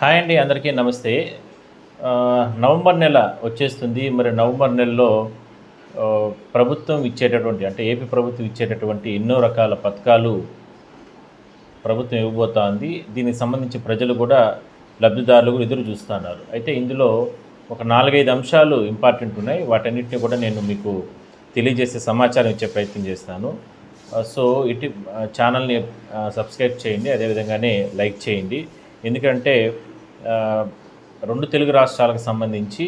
Hi అండి, అందరికీ నమస్తే. నవంబర్ నెల వచ్చేస్తుంది. మరి నవంబర్ నెలలో ప్రభుత్వం ఇచ్చేటటువంటి అంటే ఏపీ ప్రభుత్వం ఇచ్చేటటువంటి ఎన్నో రకాల పథకాలు ప్రభుత్వం ఇవ్వబోతోంది. దీనికి సంబంధించి ప్రజలు కూడా లబ్ధిదారులు కూడా ఎదురు చూస్తున్నారు. అయితే ఇందులో ఒక 4-5 అంశాలు ఇంపార్టెంట్ ఉన్నాయి. వాటన్నిటిని కూడా నేను మీకు తెలియజేసే సమాచారం ఇచ్చే ప్రయత్నం చేస్తాను. సో ఛానల్ని సబ్స్క్రైబ్ చేయండి, అదేవిధంగానే లైక్ చేయండి. ఎందుకంటే 2 తెలుగు రాష్ట్రాలకు సంబంధించి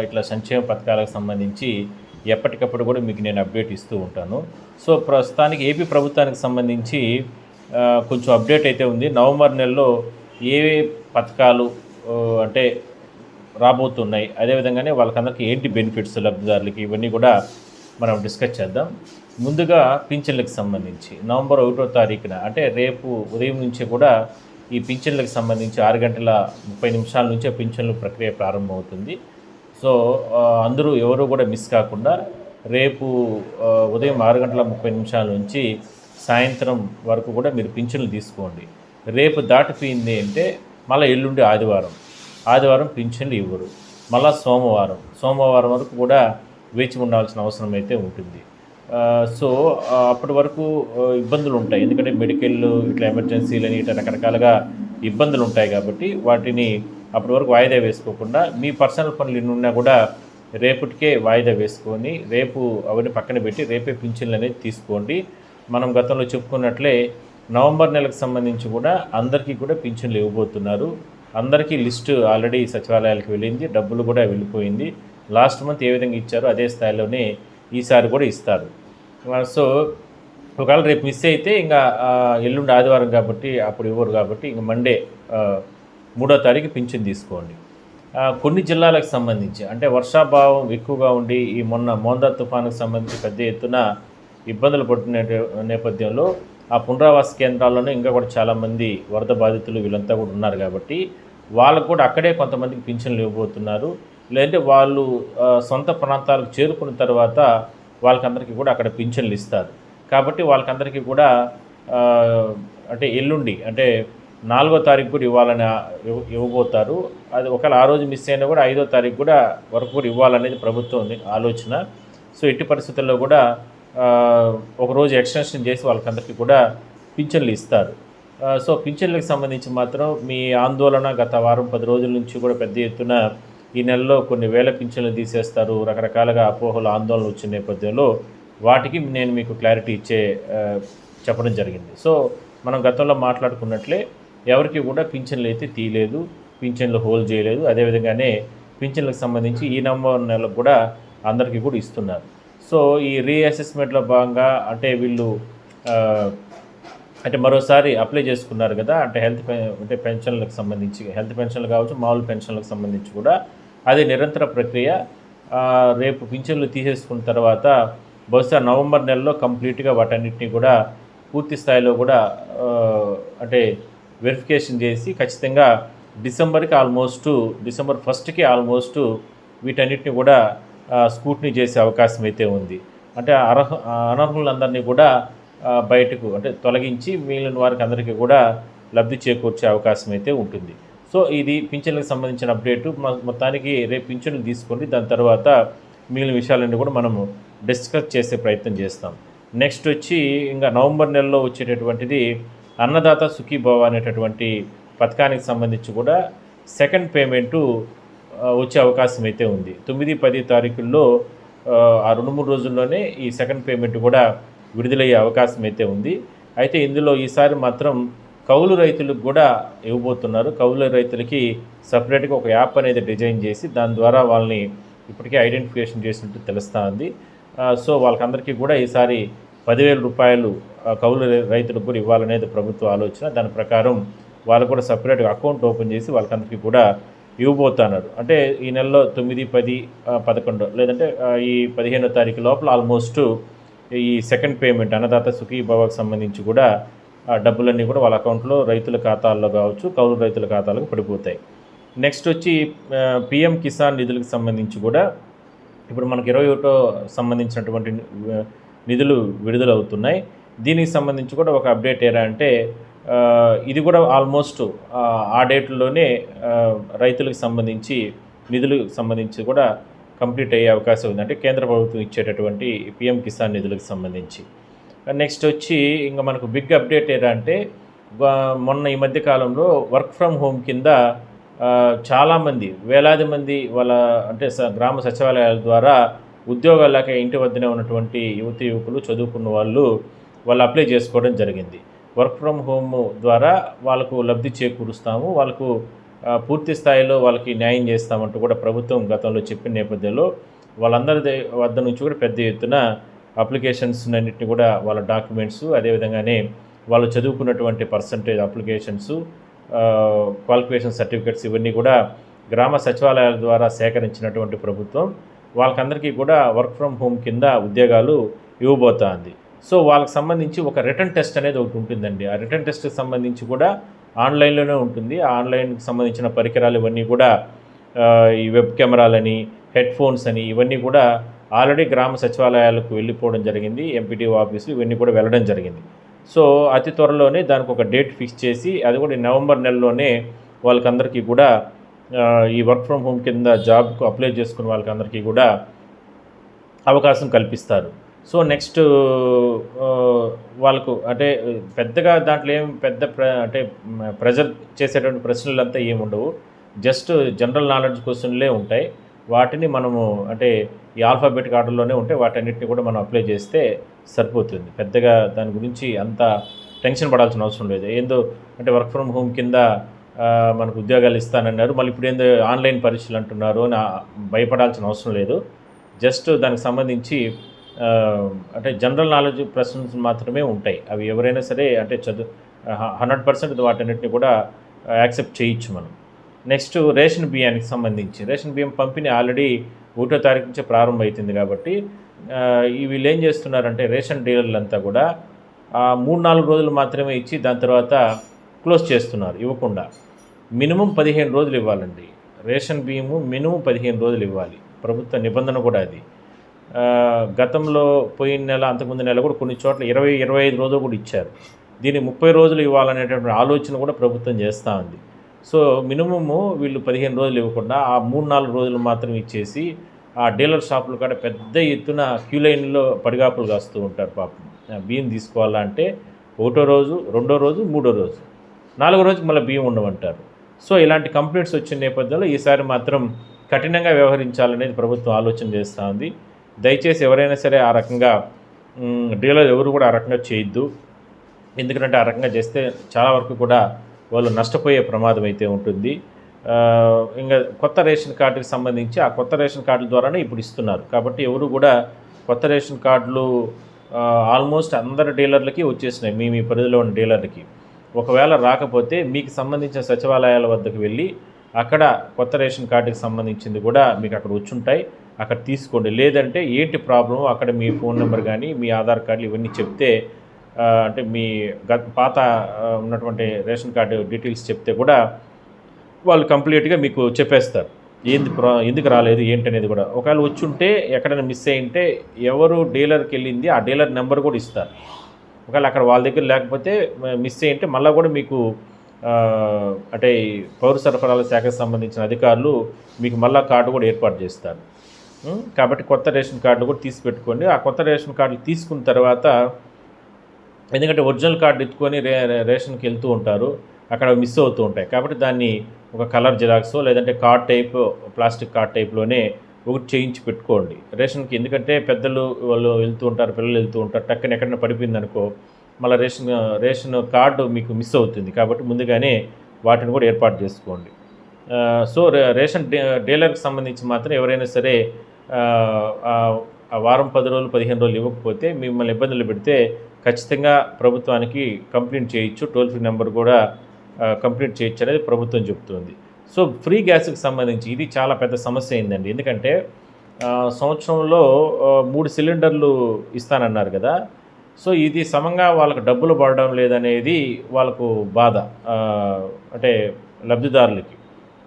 ఇట్లా సంక్షేమ పథకాలకు సంబంధించి ఎప్పటికప్పుడు కూడా మీకు నేను అప్డేట్ ఇస్తూ ఉంటాను. సో ప్రస్తుతానికి ఏపీ ప్రభుత్వానికి సంబంధించి కొంచెం అప్డేట్ అయితే ఉంది. నవంబర్ నెలలో ఏ పథకాలు అంటే రాబోతున్నాయి, అదేవిధంగానే వాళ్ళకందరికీ ఏంటి బెనిఫిట్స్ లబ్ధిదారులకి, ఇవన్నీ కూడా మనం డిస్కస్ చేద్దాం. ముందుగా పింఛన్లకు సంబంధించి నవంబర్ 1వ తారీఖున అంటే రేపు ఉదయం నుంచి కూడా ఈ పింఛన్లకు సంబంధించి 6:30 నుంచే పింఛన్ల ప్రక్రియ ప్రారంభమవుతుంది. సో అందరూ ఎవరు కూడా మిస్ కాకుండా రేపు ఉదయం 6:30 నుంచి సాయంత్రం వరకు కూడా మీరు పింఛన్లు తీసుకోండి. రేపు దాటిపోయింది అంటే మళ్ళీ ఎల్లుండి ఆదివారం పింఛన్లు ఇవ్వరు. మళ్ళీ సోమవారం వరకు కూడా వేచి ఉండాల్సిన అవసరం అయితే ఉంటుంది. సో అప్పటి వరకు ఇబ్బందులు ఉంటాయి. ఎందుకంటే మెడికల్ ఇట్లా ఎమర్జెన్సీలని ఇట్లా రకరకాలుగా ఇబ్బందులు ఉంటాయి. కాబట్టి వాటిని అప్పటి వరకు వాయిదా వేసుకోకుండా మీ పర్సనల్ పనులు ఎన్ని ఉన్నా కూడా రేపటికే వాయిదా వేసుకొని రేపు అవన్నీ పక్కన పెట్టి రేపే పింఛన్లు అనేది తీసుకోండి. మనం గతంలో చెప్పుకున్నట్లే నవంబర్ నెలకు సంబంధించి కూడా అందరికీ కూడా పింఛన్లు ఇవ్వబోతున్నారు. అందరికీ లిస్టు ఆల్రెడీ సచివాలయాలకు వెళ్ళింది, డబ్బులు కూడా వెళ్ళిపోయింది. లాస్ట్ మంత్ ఏ విధంగా ఇచ్చారో అదే స్థాయిలోనే ఈసారి కూడా ఇస్తారు. సో ఒకవేళ రేపు మిస్ అయితే ఇంకా ఎల్లుండి ఆదివారం కాబట్టి అప్పుడు ఇవ్వరు. కాబట్టి ఇంక మండే 3వ తారీఖు పింఛన్ తీసుకోండి. కొన్ని జిల్లాలకు సంబంధించి అంటే వర్షాభావం ఎక్కువగా ఉండి ఈ మోందా తుఫానుకు సంబంధించి పెద్ద ఎత్తున ఇబ్బందులు పడుతున్న నేపథ్యంలో ఆ పునరావాస కేంద్రాల్లోనే ఇంకా కూడా చాలామంది వరద బాధితులు వీళ్ళంతా కూడా ఉన్నారు. కాబట్టి వాళ్ళకు కూడా అక్కడే కొంతమందికి పింఛన్లు ఇవ్వబోతున్నారు. లేదంటే వాళ్ళు సొంత ప్రాంతాలకు చేరుకున్న తర్వాత వాళ్ళకందరికీ కూడా అక్కడ పింఛన్లు ఇస్తారు. కాబట్టి వాళ్ళకందరికీ కూడా అంటే ఎల్లుండి అంటే 4వ తారీఖు కూడా ఇవ్వబోతారు. అది ఒకవేళ ఆ రోజు మిస్ అయినా కూడా 5వ తారీఖు కూడా వరకు కూడా ఇవ్వాలనేది ప్రభుత్వం ఆలోచన. సో ఎట్టి పరిస్థితుల్లో కూడా ఒకరోజు ఎక్స్టెన్షన్ చేసి వాళ్ళకందరికీ కూడా పింఛన్లు ఇస్తారు. సో పింఛన్లకు సంబంధించి మాత్రం మీ ఆందోళన గత వారం 10 రోజుల నుంచి కూడా పెద్ద ఎత్తున ఈ నెలలో కొన్ని వేల పింఛన్లు తీసేస్తారు, రకరకాలుగా అపోహలు ఆందోళనలు వచ్చిన నేపథ్యంలో వాటికి నేను మీకు క్లారిటీ చెప్పడం జరిగింది. సో మనం గతంలో మాట్లాడుకున్నట్లే ఎవరికి కూడా పింఛన్లు అయితే తీయలేదు, పింఛన్లు హోల్డ్ చేయలేదు. అదేవిధంగానే పింఛన్లకు సంబంధించి ఈ నవంబర్ నెలకు కూడా అందరికీ కూడా ఇస్తున్నారు. సో ఈ రీఅసెస్మెంట్లో భాగంగా అంటే వీళ్ళు అంటే మరోసారి అప్లై చేసుకున్నారు కదా, అంటే అంటే పెన్షన్లకు సంబంధించి హెల్త్ పెన్షన్లు కావచ్చు, మామూలు పెన్షన్లకు సంబంధించి కూడా అది నిరంతర ప్రక్రియ. రేపు పింఛన్లు తీసేసుకున్న తర్వాత బహుశా నవంబర్ నెలలో కంప్లీట్గా వాటన్నిటిని కూడా పూర్తి స్థాయిలో కూడా అంటే వెరిఫికేషన్ చేసి ఖచ్చితంగా డిసెంబర్ 1కి ఆల్మోస్ట్ వీటన్నిటిని కూడా స్కూట్నీ చేసే అవకాశం అయితే ఉంది. అంటే అనర్హులందరినీ కూడా బయటకు అంటే తొలగించి మిగిలిన వారికి అందరికీ కూడా లబ్ధి చేకూర్చే అవకాశం అయితే ఉంటుంది. సో ఇది పింఛన్లకు సంబంధించిన అప్డేటు. మొత్తానికి రేపు పింఛన్లు తీసుకోండి. దాని తర్వాత మిగిలిన విషయాలన్నీ కూడా మనము డిస్కస్ చేసే ప్రయత్నం చేస్తాం. నెక్స్ట్ వచ్చి ఇంకా నవంబర్ నెలలో వచ్చేటటువంటిది అన్నదాత సుఖీభవ అనేటటువంటి పథకానికి సంబంధించి కూడా సెకండ్ పేమెంటు వచ్చే అవకాశం అయితే ఉంది. 9-10 తారీఖుల్లో ఆ 2-3 రోజుల్లోనే ఈ సెకండ్ పేమెంట్ కూడా విడుదలయ్యే అవకాశం అయితే ఉంది. అయితే ఇందులో ఈసారి మాత్రం కౌలు రైతులకు కూడా ఇవ్వబోతున్నారు. కౌలు రైతులకి సపరేట్గా ఒక యాప్ అనేది డిజైన్ చేసి దాని ద్వారా వాళ్ళని ఇప్పటికే ఐడెంటిఫికేషన్ చేసినట్టు తెలుస్తూ ఉంది. సో వాళ్ళకందరికీ కూడా ఈసారి 10,000 రూపాయలు కౌలు రైతులకు కూడా ఇవ్వాలనేది ప్రభుత్వ ఆలోచన. దాని ప్రకారం వాళ్ళు కూడా సపరేట్గా అకౌంట్ ఓపెన్ చేసి వాళ్ళకందరికీ కూడా ఇవ్వబోతున్నారు. అంటే ఈ నెలలో 9, 10, 11 లేదంటే ఈ 15వ తారీఖు లోపల ఆల్మోస్ట్ ఈ సెకండ్ పేమెంట్ అన్నదాత సుఖీభవకు సంబంధించి కూడా డబ్బులన్నీ కూడా వాళ్ళ అకౌంట్లో రైతుల ఖాతాల్లో కావచ్చు, కౌలు రైతుల ఖాతాలకు పడిపోతాయి. నెక్స్ట్ వచ్చి పిఎం కిసాన్ నిధులకు సంబంధించి కూడా ఇప్పుడు మనకు 21 సంబంధించినటువంటి నిధులు విడుదలవుతున్నాయి. దీనికి సంబంధించి కూడా ఒక అప్డేట్ ఏరా అంటే ఇది కూడా ఆల్మోస్ట్ ఆ డేట్‌లోనే రైతులకు సంబంధించి నిధులకు సంబంధించి కూడా కంప్లీట్ అయ్యే అవకాశం ఉంది. అంటే కేంద్ర ప్రభుత్వం ఇచ్చేటటువంటి పీఎం కిసాన్ నిధులకు సంబంధించి. నెక్స్ట్ వచ్చి ఇంక మనకు బిగ్ అప్డేట్ ఏంటంటే మొన్న ఈ మధ్య కాలంలో వర్క్ ఫ్రమ్ హోమ్ కింద చాలామంది వేలాది మంది వాళ్ళ అంటే గ్రామ సచివాలయాల ద్వారా ఉద్యోగాలు లేక ఇంటి వద్దనే ఉన్నటువంటి యువతీ యువకులు చదువుకున్న వాళ్ళు అప్లై చేసుకోవడం జరిగింది. వర్క్ ఫ్రమ్ హోమ్ ద్వారా వాళ్ళకు లబ్ధి చేకూరుస్తాము, వాళ్ళకు పూర్తి స్థాయిలో వాళ్ళకి న్యాయం చేస్తామంటూ కూడా ప్రభుత్వం గతంలో చెప్పిన నేపథ్యంలో వాళ్ళందరి వద్ద నుంచి కూడా పెద్ద ఎత్తున అప్లికేషన్స్ అన్నింటినీ కూడా వాళ్ళ డాక్యుమెంట్స్, అదేవిధంగానే వాళ్ళు చదువుకున్నటువంటి పర్సంటేజ్ అప్లికేషన్స్, క్వాలిఫికేషన్ సర్టిఫికెట్స్ ఇవన్నీ కూడా గ్రామ సచివాలయాల ద్వారా సేకరించినటువంటి ప్రభుత్వం వాళ్ళకందరికీ కూడా వర్క్ ఫ్రమ్ హోమ్ కింద ఉద్యోగాలు ఇవ్వబోతోంది. సో వాళ్ళకి సంబంధించి ఒక రిటర్న్ టెస్ట్ అనేది ఒకటి ఉంటుందండి. ఆ రిటర్న్ టెస్ట్కి సంబంధించి కూడా ఆన్లైన్లోనే ఉంటుంది. ఆ ఆన్లైన్కి సంబంధించిన పరికరాలు ఇవన్నీ కూడా ఈ వెబ్ కెమెరాలని, హెడ్ ఫోన్స్ అని ఇవన్నీ కూడా ఆల్రెడీ గ్రామ సచివాలయాలకు వెళ్ళిపోవడం జరిగింది. ఎంపీటీఓ ఆఫీసులు ఇవన్నీ కూడా వెళ్ళడం జరిగింది. సో అతి త్వరలోనే దానికి ఒక డేట్ ఫిక్స్ చేసి అది కూడా నవంబర్ నెలలోనే వాళ్ళకందరికీ కూడా ఈ వర్క్ ఫ్రమ్ హోమ్ కింద జాబ్కు అప్లై చేసుకున్న వాళ్ళకందరికీ కూడా అవకాశం కల్పిస్తారు. సో నెక్స్ట్ వాళ్ళకు అంటే పెద్దగా దాంట్లో ఏం పెద్ద అంటే ప్రెజర్ చేసేటువంటి ప్రశ్నలంతా ఏముండవు. జస్ట్ జనరల్ నాలెడ్జ్ క్వశ్చన్లే ఉంటాయి. వాటిని మనము అంటే ఈ ఆల్ఫాబెటిక్ ఆర్డర్లోనే ఉంటే వాటన్నిటిని కూడా మనం అప్లై చేస్తే సరిపోతుంది. పెద్దగా దాని గురించి అంత టెన్షన్ పడాల్సిన అవసరం లేదు. ఏందో అంటే వర్క్ ఫ్రమ్ హోమ్ కింద మనకు ఉద్యోగాలు ఇస్తానన్నారు, మళ్ళీ ఇప్పుడు ఏందో ఆన్లైన్ పరీక్షలు అంటున్నారు అని భయపడాల్సిన అవసరం లేదు. జస్ట్ దానికి సంబంధించి అంటే జనరల్ నాలెడ్జ్ ప్రశ్నలు మాత్రమే ఉంటాయి. అవి ఎవరైనా సరే అంటే 100% వాటన్నిటిని కూడా యాక్సెప్ట్ చేయొచ్చు మనం. నెక్స్ట్ రేషన్ బియ్యానికి సంబంధించి రేషన్ బియ్యం పంపిణీ ఆల్రెడీ 1వ తారీఖు నుంచే ప్రారంభమవుతుంది కాబట్టి వీళ్ళు ఏం చేస్తున్నారంటే రేషన్ డీలర్లంతా కూడా 3-4 రోజులు మాత్రమే ఇచ్చి దాని తర్వాత క్లోజ్ చేస్తున్నారు, ఇవ్వకుండా. మినిమం 15 రోజులు ఇవ్వాలండి. రేషన్ బియ్యము మినిమం 15 రోజులు ఇవ్వాలి. ప్రభుత్వ నిబంధన కూడా అది. గతంలో పోయిన నెల అంతకుముందు నెల కూడా కొన్ని చోట్ల 20-25 రోజులు కూడా ఇచ్చారు. దీన్ని 30 రోజులు ఇవ్వాలనేటువంటి ఆలోచన కూడా ప్రభుత్వం చేస్తూ ఉంది. సో మినిమము వీళ్ళు 15 రోజులు ఇవ్వకుండా ఆ 3-4 రోజులు మాత్రం ఇచ్చేసి ఆ డీలర్ షాపులు కూడా పెద్ద ఎత్తున క్యూ లైన్లో పడిగాపులు కాస్తూ ఉంటారు పాపం. బియ్యం తీసుకోవాలంటే 1వ రోజు, 2వ రోజు, 3వ రోజు, 4వ రోజుకి మళ్ళీ బియ్యం ఉండమంటారు. సో ఇలాంటి కంప్లైంట్స్ వచ్చిన నేపథ్యంలో ఈసారి మాత్రం కఠినంగా వ్యవహరించాలనేది ప్రభుత్వం ఆలోచన చేస్తూ ఉంది. దయచేసి ఎవరైనా సరే ఆ రకంగా డీలర్ ఎవరు కూడా ఆ రకంగా చేయొద్దు. ఎందుకంటే ఆ రకంగా చేస్తే చాలా వరకు కూడా వాళ్ళు నష్టపోయే ప్రమాదం అయితే ఉంటుంది. ఇంకా కొత్త రేషన్ కార్డుకి సంబంధించి ఆ కొత్త రేషన్ కార్డుల ద్వారానే ఇప్పుడు ఇస్తున్నారు కాబట్టి ఎవరు కూడా కొత్త రేషన్ కార్డులు ఆల్మోస్ట్ అందరి డీలర్లకి వచ్చేసినాయి, మీ పరిధిలో ఉన్న డీలర్లకి. ఒకవేళ రాకపోతే మీకు సంబంధించిన సచివాలయాల వద్దకు వెళ్ళి అక్కడ కొత్త రేషన్ కార్డుకి సంబంధించింది కూడా మీకు అక్కడ వచ్చుంటాయి, అక్కడ తీసుకోండి. లేదంటే ఏంటి ప్రాబ్లము అక్కడ మీ ఫోన్ నెంబర్ కానీ మీ ఆధార్ కార్డులు ఇవన్నీ చెప్తే అంటే మీ పాత ఉన్నటువంటి రేషన్ కార్డు డీటెయిల్స్ చెప్తే కూడా వాళ్ళు కంప్లీట్గా మీకు చెప్పేస్తారు ఎందుకు రాలేదు ఏంటనేది కూడా. ఒకవేళ వచ్చుంటే ఎక్కడైనా మిస్ అయ్యింటే ఎవరు డీలర్కి వెళ్ళింది ఆ డీలర్ నెంబర్ కూడా ఇస్తారు. ఒకవేళ అక్కడ వాళ్ళ దగ్గర లేకపోతే మిస్ అయ్యింటే మళ్ళీ కూడా మీకు అంటే పౌర సరఫరాల శాఖకు సంబంధించిన అధికారులు మీకు మళ్ళీ కార్డు కూడా ఏర్పాటు చేస్తారు. కాబట్టి కొత్త రేషన్ కార్డు కూడా తీసి పెట్టుకోండి. ఆ కొత్త రేషన్ కార్డులు తీసుకున్న తర్వాత ఎందుకంటే ఒరిజినల్ కార్డు ఎత్తుకొని రేషన్కి వెళ్తూ ఉంటారు, అక్కడ మిస్ అవుతూ ఉంటాయి. కాబట్టి దాన్ని ఒక కలర్ జిరాక్సో లేదంటే కార్డ్ టైప్ ప్లాస్టిక్ కార్డ్ టైప్లోనే ఒకటి చేయించి పెట్టుకోండి రేషన్కి. ఎందుకంటే పెద్దలు వాళ్ళు వెళ్తూ ఉంటారు, పిల్లలు వెళ్తూ ఉంటారు, టక్కన ఎక్కడైనా పడిపోయింది అనుకో మళ్ళీ రేషన్ కార్డు మీకు మిస్ అవుతుంది. కాబట్టి ముందుగానే వాటిని కూడా ఏర్పాటు చేసుకోండి. సో రేషన్ డీలర్కి సంబంధించి మాత్రం ఎవరైనా సరే వారం 10 రోజులు 15 రోజులు ఇవ్వకపోతే మిమ్మల్ని ఇబ్బందులు పెడితే ఖచ్చితంగా ప్రభుత్వానికి కంప్లైంట్ చేయొచ్చు. టోల్ ఫ్రీ నెంబర్ కూడా కంప్లైంట్ చేయొచ్చు అనేది ప్రభుత్వం చెప్తుంది. సో ఫ్రీ గ్యాస్కి సంబంధించి ఇది చాలా పెద్ద సమస్య అయిందండి. ఎందుకంటే సంవత్సరంలో 3 సిలిండర్లు ఇస్తానన్నారు కదా. సో ఇది సమంగా వాళ్ళకు డబ్బులు పడడం లేదనేది వాళ్ళకు బాధ. అంటే లబ్ధిదారులకి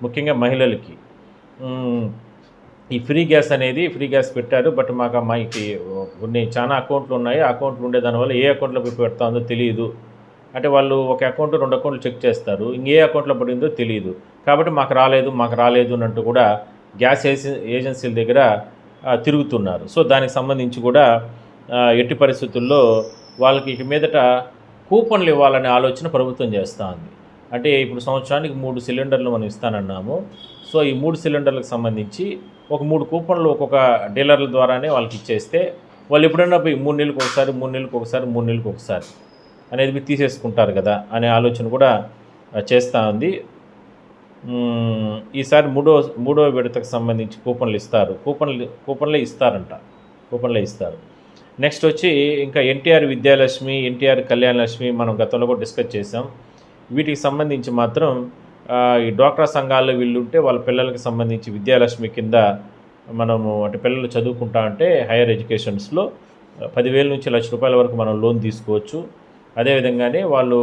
ముఖ్యంగా మహిళలకి ఈ ఫ్రీ గ్యాస్ పెట్టారు. బట్ మాకు కొన్ని చాలా అకౌంట్లు ఉన్నాయి, ఆ అకౌంట్లు ఉండే దానివల్ల ఏ అకౌంట్లో పెడతా ఉందో తెలియదు అంటే వాళ్ళు ఒక అకౌంట్ 2 అకౌంట్లు చెక్ చేస్తారు. ఇంకే అకౌంట్‌లో పడిందో తెలీదు. కాబట్టి మాకు రాలేదు అనంటూ కూడా గ్యాస్ ఏజెన్సీల దగ్గర తిరుగుతున్నారు. సో, దానికి సంబంధించి కూడా ఎట్టి పరిస్థితుల్లో వాళ్ళకి ఇక మీదట కూపన్లు ఇవ్వాలనే ఆలోచన ప్రభుత్వం చేస్తూ ఉంది. అంటే ఇప్పుడు సంవత్సరానికి 3 సిలిండర్లు మనం ఇస్తానన్నాము. సో, ఈ 3 సిలిండర్లకు సంబంధించి ఒక 3 కూపన్లు ఒక్కొక్క డీలర్ల ద్వారానే వాళ్ళకి ఇచ్చేస్తే వాళ్ళు ఎప్పుడైనా పోయి 3 నెలలకు ఒకసారి, 3 నెలలకు ఒకసారి, 3 నెలలకు ఒకసారి అనేది మీరు తీసేసుకుంటారు కదా అనే ఆలోచన కూడా చేస్తూ ఉంది. ఈసారి మూడో విడతకు సంబంధించి కూపన్లు ఇస్తారు. కూపన్లే ఇస్తారు. నెక్స్ట్ వచ్చి ఇంకా ఎన్టీఆర్ విద్యాలక్ష్మి, ఎన్టీఆర్ కళ్యాణ లక్ష్మి మనం గతంలో కూడా డిస్కస్ చేసాం. వీటికి సంబంధించి మాత్రం ఈ డ్వాక్రా సంఘాల్లో వీళ్ళు ఉంటే వాళ్ళ పిల్లలకి సంబంధించి విద్యాలక్ష్మి కింద మనము అంటే పిల్లలు చదువుకుంటా అంటే హైయర్ ఎడ్యుకేషన్స్లో 10,000 నుంచి ₹1,00,000 వరకు మనం లోన్ తీసుకోవచ్చు. అదేవిధంగానే వాళ్ళు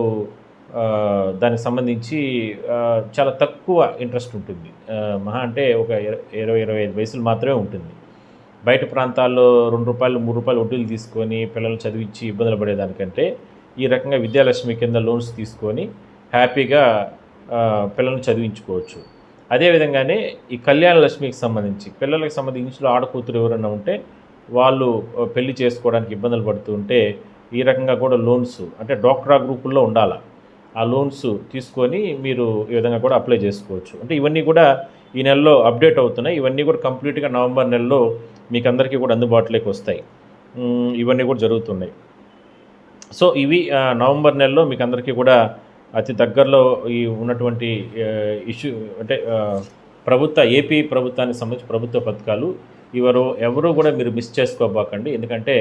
దానికి సంబంధించి చాలా తక్కువ ఇంట్రెస్ట్ ఉంటుంది. మహా అంటే ఒక 20-25 పైసలు మాత్రమే ఉంటుంది. బయట ప్రాంతాల్లో ₹2, ₹3 వడ్డీలు తీసుకొని పిల్లలు చదివించి ఇబ్బందులు పడేదానికంటే ఈ రకంగా విద్యాలక్ష్మి కింద లోన్స్ తీసుకొని హ్యాపీగా పిల్లల్ని చదివించుకోవచ్చు. అదేవిధంగానే ఈ కళ్యాణ లక్ష్మికి సంబంధించి పిల్లలకు సంబంధించి ఆడకూతురు ఎవరైనా ఉంటే వాళ్ళు పెళ్లి చేసుకోవడానికి ఇబ్బందులు పడుతూ ఉంటే ఈ రకంగా కూడా లోన్స్ అంటే డ్వాక్రా గ్రూపుల్లో ఉండాలి. ఆ లోన్స్ తీసుకొని మీరు ఈ విధంగా కూడా అప్లై చేసుకోవచ్చు. అంటే ఇవన్నీ కూడా ఈ నెలలో అప్డేట్ అవుతున్నాయి. ఇవన్నీ కూడా కంప్లీట్గా నవంబర్ నెలలో మీకు అందరికీ కూడా అందుబాటులోకి వస్తాయి. ఇవన్నీ కూడా జరుగుతున్నాయి. సో ఇవి నవంబర్ నెలలో మీకు అందరికీ కూడా అతి దగ్గరలో ఈ ఉన్నటువంటి ఇష్యూ అంటే ఏపీ ప్రభుత్వానికి సంబంధించి ప్రభుత్వ పథకాలు ఎవరు కూడా మీరు మిస్ చేసుకోబాకండి. ఎందుకంటే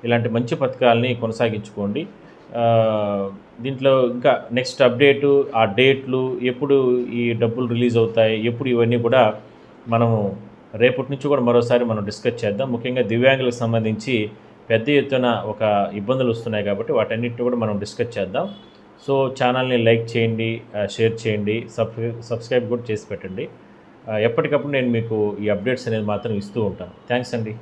ఇలాంటి మంచి పథకాలని కొనసాగించుకోండి. దీంట్లో ఇంకా నెక్స్ట్ అప్డేటు ఆ డేట్లు ఎప్పుడు ఈ డబ్బులు రిలీజ్ అవుతాయి ఎప్పుడు ఇవన్నీ కూడా మనము రేపటి నుంచి కూడా మరోసారి మనం డిస్కస్ చేద్దాం. ముఖ్యంగా దివ్యాంగులకు సంబంధించి పెద్ద ఎత్తున ఒక ఇబ్బందులు వస్తున్నాయి కాబట్టి వాటన్నిటిని కూడా మనం డిస్కస్ చేద్దాం. సో ఛానల్ని లైక్ చేయండి, షేర్ చేయండి, సబ్స్క్రైబ్ కూడా చేసి పెట్టండి. ఎప్పటికప్పుడు నేను మీకు ఈ అప్డేట్స్ అనేది మాత్రం ఇస్తూ ఉంటాను. థ్యాంక్స్ అండి.